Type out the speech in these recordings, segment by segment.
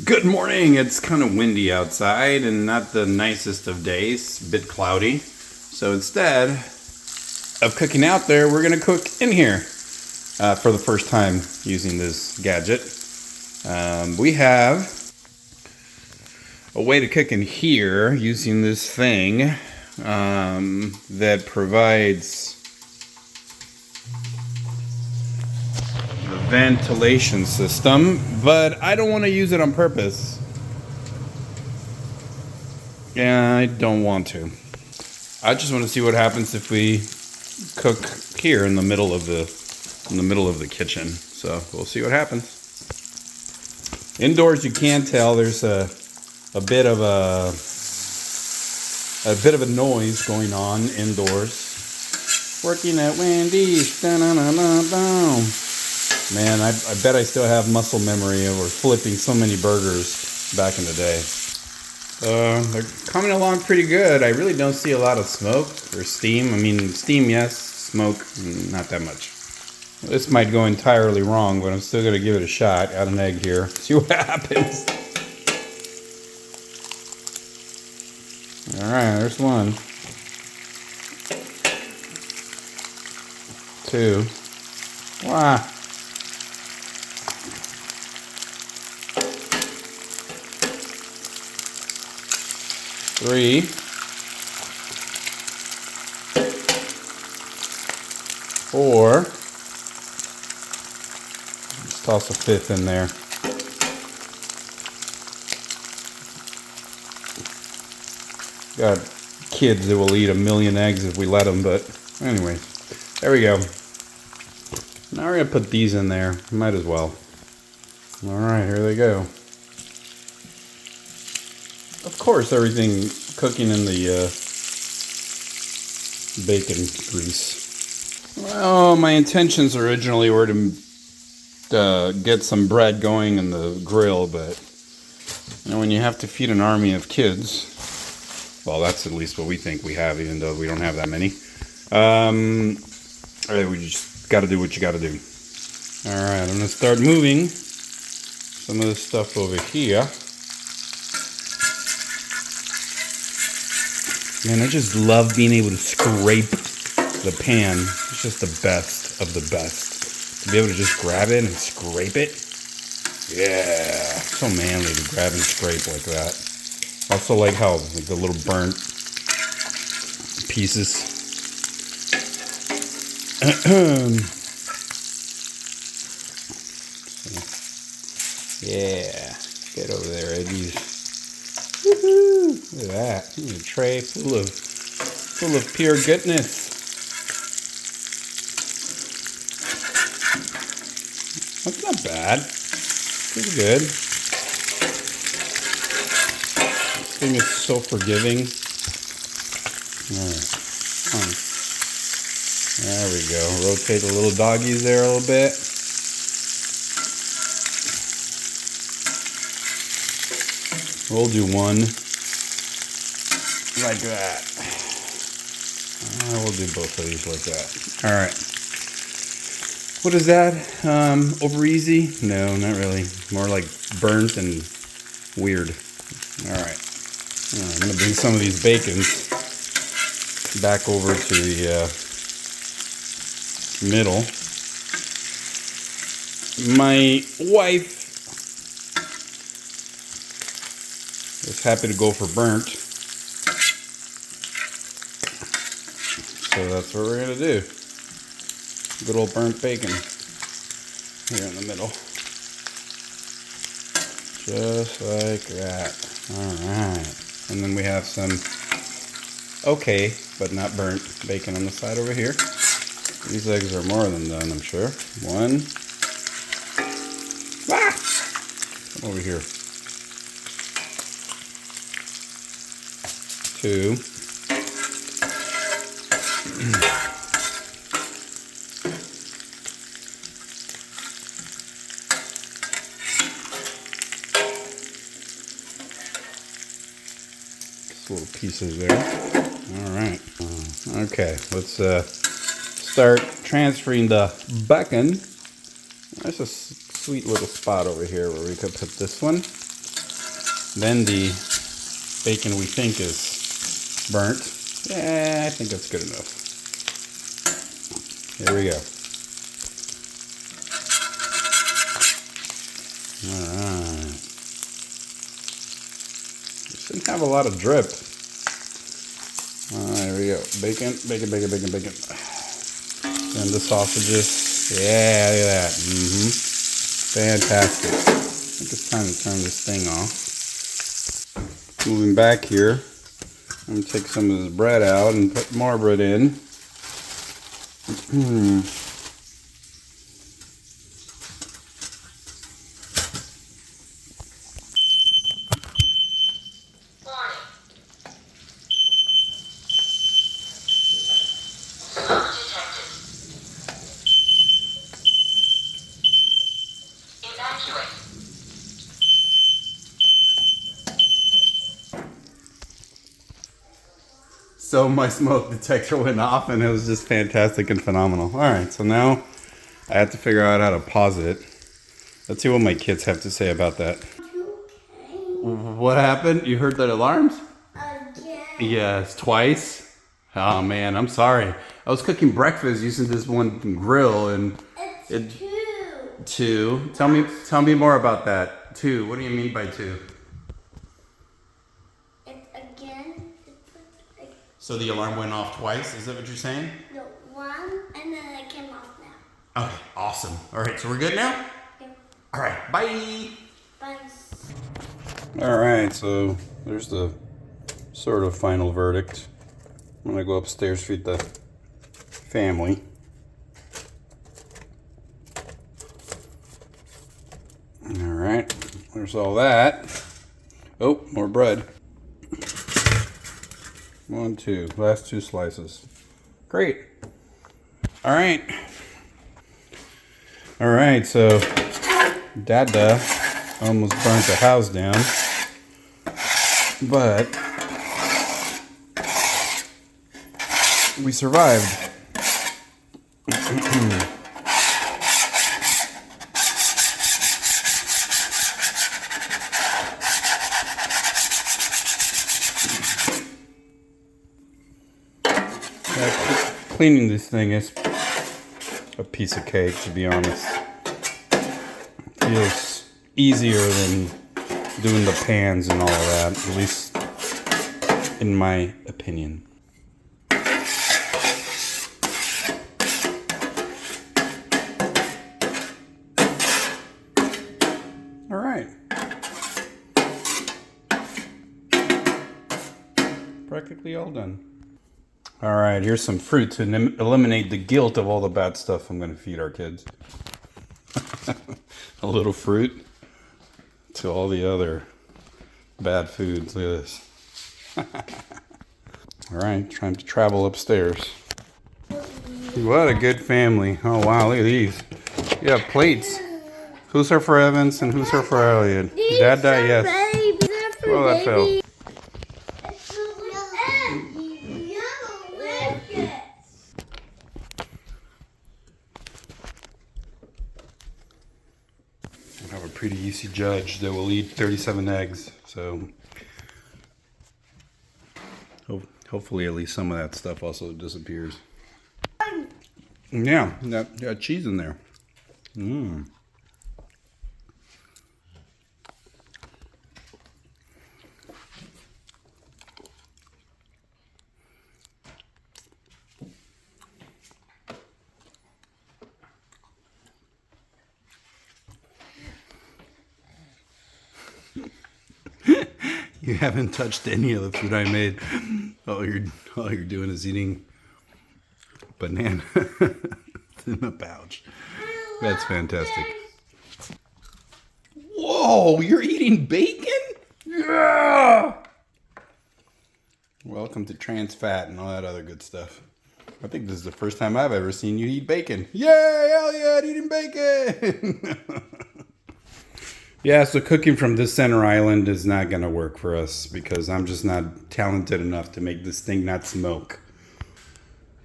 Good morning. It's kind of windy outside and not the nicest of days, a bit cloudy. So instead of cooking out there, we're going to cook in here for the first time using this gadget. We have a way to cook in here using this thing that provides ventilation system, but I don't want to use it on purpose. Yeah, I don't want to. I just want to see what happens if we cook here in the middle of the kitchen. So we'll see what happens. Indoors, you can tell there's a bit of a noise going on indoors. Working at Wendy's. Da-na-na-na-na. Man, I bet I still have muscle memory of flipping so many burgers back in the day. They're coming along pretty good. I really don't see a lot of smoke or steam. I mean, steam, yes. Smoke, not that much. This might go entirely wrong, but I'm still going to give it a shot. Add an egg here. See what happens. Alright, there's one. Two. Wow. 3, 4. Let's toss a 5th in there. Got kids that will eat 1,000,000 eggs if we let them, but anyway, there we go. Now we're gonna put these in there. Might as well. All right, here they go. Of course, everything cooking in the bacon grease. Well, my intentions originally were to get some bread going in the grill, but you know, when you have to feed an army of kids, well, that's at least what we think we have, even though we don't have that many. We just got to do what you got to do. All right, I'm gonna start moving some of this stuff over here. Man, I just love being able to scrape the pan. It's just the best of the best. To be able to just grab it and scrape it. Yeah, so manly to grab and scrape like that. Also like how like the little burnt pieces. Yeah, get over there, Eddies. Woohoo! Look at that. Look at a tray full of pure goodness. That's not bad. Pretty good. This thing is so forgiving. Alright. There we go. Rotate the little doggies there a little bit. We'll do one like that. We'll do both of these like that. All right. What is that? Over easy? No, not really. More like burnt and weird. All right. I'm going to bring some of these bacons back over to the middle. My wife is happy to go for burnt. So that's what we're going to do. Good old burnt bacon here in the middle. Just like that. Alright. And then we have some okay, but not burnt bacon on the side over here. These eggs are more than done, I'm sure. 1. Come over here. 2. Just little pieces there. All right. Okay, let's start transferring the bacon. There's a sweet little spot over here where we could put this one. then the bacon we think is burnt. Yeah, I think that's good enough. Here we go. Alright. We shouldn't have a lot of drip. Alright, here we go. Bacon, bacon, bacon, bacon, bacon. And the sausages. Yeah, look at that. Fantastic. I think it's time to turn this thing off. Moving back here. I'm going to take some of this bread out and put more bread in. So my smoke detector went off and it was just fantastic and phenomenal. Alright, so now I have to figure out how to pause it. Let's see what my kids have to say about that. What happened? You heard that alarms? Yes, twice? Oh man, I'm sorry. I was cooking breakfast using this one grill and it's two. Tell me more about that. Two. What do you mean by two? So the alarm went off twice? Is that what you're saying? No, one, and then it came off now. Okay, awesome. All right, so we're good now? Yep. All right, bye. Bye. All right, so there's the sort of final verdict. I'm gonna go upstairs, feed the family. All right, there's all that. Oh, more bread. 1, 2, last 2 slices. Great. All right. All right, so Dada almost burnt the house down, but we survived. Cleaning this thing is a piece of cake, to be honest. Feels easier than doing the pans and all of that, at least in my opinion. All right. Practically all done. All right, here's some fruit to eliminate the guilt of all the bad stuff I'm going to feed our kids. A little fruit to all the other bad foods. Look at this. All right, time to travel upstairs. What a good family. Oh, wow, look at these. You have plates. Who's here for Evans and who's here for Elliot? Dada, yes. Oh, that fell. I have a pretty easy judge that will eat 37 eggs, so hopefully at least some of that stuff also disappears. Yeah, got cheese in there. Mmm. You haven't touched any of the food I made. All you're doing is eating banana in the pouch. That's fantastic. Whoa, you're eating bacon? Yeah! Welcome to trans fat and all that other good stuff. I think this is the first time I've ever seen you eat bacon. Yay, Elliot, eating bacon! Yeah, so cooking from this center island is not going to work for us because I'm just not talented enough to make this thing not smoke.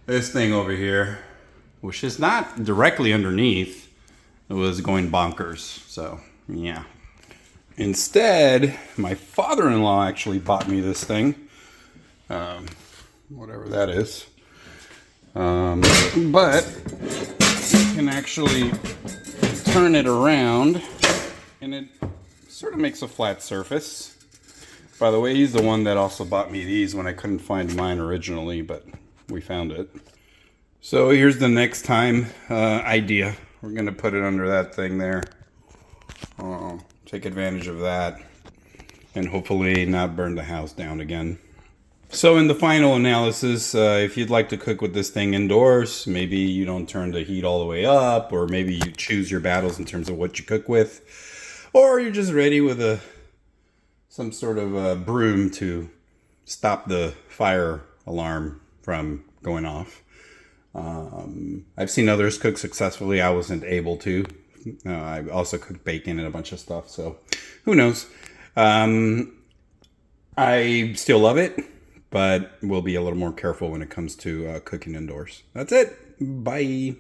This thing over here, which is not directly underneath, it was going bonkers. So, yeah. Instead, my father-in-law actually bought me this thing. Whatever that is. But you can actually turn it around and it sort of makes a flat surface. By the way, he's the one that also bought me these when I couldn't find mine originally, but we found it. So here's the next time idea. We're going to put it under that thing there. Take advantage of that and hopefully not burn the house down again. So in the final analysis, if you'd like to cook with this thing indoors, maybe you don't turn the heat all the way up, or maybe you choose your battles in terms of what you cook with, or you're just ready with some sort of a broom to stop the fire alarm from going off. I've seen others cook successfully. I wasn't able to. I also cooked bacon and a bunch of stuff, so who knows. I still love it, but we'll be a little more careful when it comes to cooking indoors. That's it. Bye.